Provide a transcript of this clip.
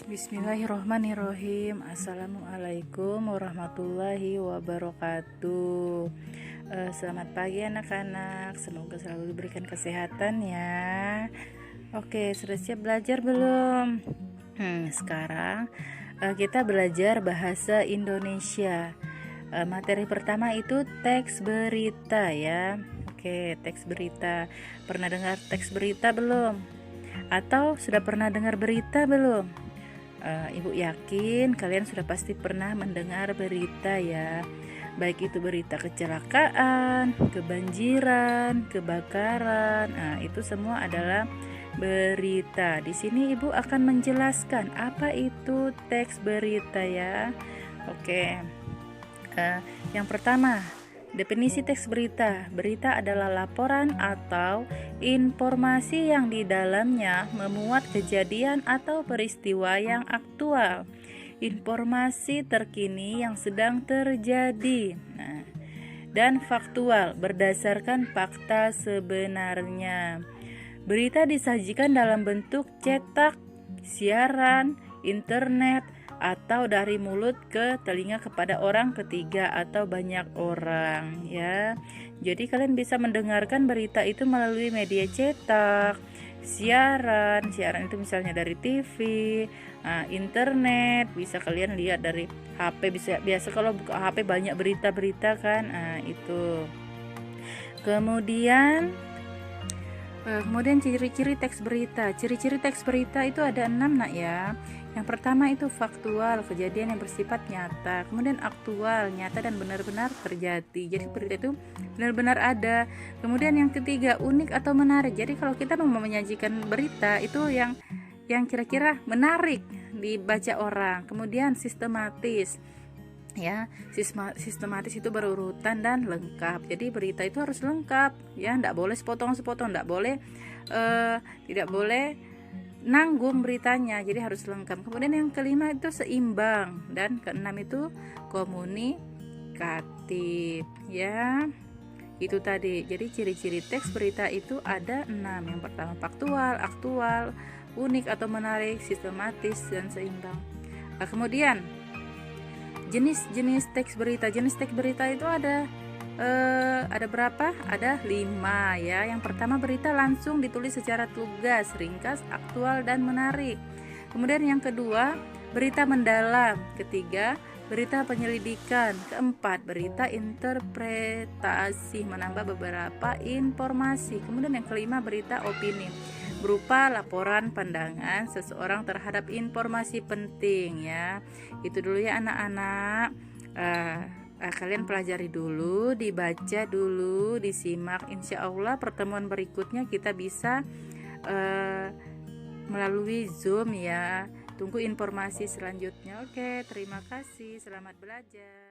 Bismillahirrohmanirrohim. Assalamualaikum warahmatullahi wabarakatuh. Selamat pagi anak-anak. Semoga selalu diberikan kesehatan ya. Oke, sudah siap belajar belum? Sekarang kita belajar bahasa Indonesia. Materi pertama itu teks berita ya. Oke, teks berita. Pernah dengar teks berita belum? Atau sudah pernah dengar berita belum? Ibu yakin kalian sudah pasti pernah mendengar berita ya, baik itu berita kecelakaan, kebanjiran, kebakaran. Itu semua adalah berita. Di sini ibu akan menjelaskan apa itu teks berita ya. Oke. Yang pertama, definisi teks berita. Berita adalah laporan atau informasi yang di dalamnya memuat kejadian atau peristiwa yang aktual, informasi terkini yang sedang terjadi, dan faktual berdasarkan fakta sebenarnya. Berita disajikan dalam bentuk cetak, siaran, internet, atau dari mulut ke telinga kepada orang ketiga atau banyak orang ya. Jadi kalian bisa mendengarkan berita itu melalui media cetak, siaran itu misalnya dari TV, internet, bisa kalian lihat dari HP, biasa kalau buka HP banyak berita-berita kan. Itu. Kemudian ciri-ciri teks berita. Ciri-ciri teks berita itu ada 6 nak ya. Yang pertama itu faktual, kejadian yang bersifat nyata. Kemudian aktual, nyata dan benar-benar terjadi. Jadi berita itu benar-benar ada. Kemudian yang ketiga unik atau menarik. Jadi kalau kita mau menyajikan berita itu yang kira-kira menarik dibaca orang. Kemudian sistematis. Ya, sistematis itu berurutan dan lengkap. Jadi berita itu harus lengkap ya, tidak boleh sepotong-sepotong, tidak boleh nanggung beritanya, jadi harus lengkap. Kemudian yang kelima itu seimbang, dan keenam itu komunikatif ya. Itu tadi. Jadi ciri-ciri teks berita itu ada 6. Yang pertama faktual, aktual, unik atau menarik, sistematis, dan seimbang. Kemudian jenis teks berita. Jenis teks berita itu ada berapa? Ada 5 ya. Yang pertama berita langsung ditulis secara tugas, ringkas, aktual, dan menarik. Kemudian yang kedua berita mendalam. Ketiga berita penyelidikan. Keempat berita interpretasi, menambah beberapa informasi. Kemudian yang kelima berita opini, berupa laporan pandangan seseorang terhadap informasi penting ya. Itu dulu ya anak-anak. Kalian pelajari dulu, dibaca dulu, disimak. Insya Allah pertemuan berikutnya kita bisa melalui Zoom ya. Tunggu informasi selanjutnya. Oke, terima kasih. Selamat belajar.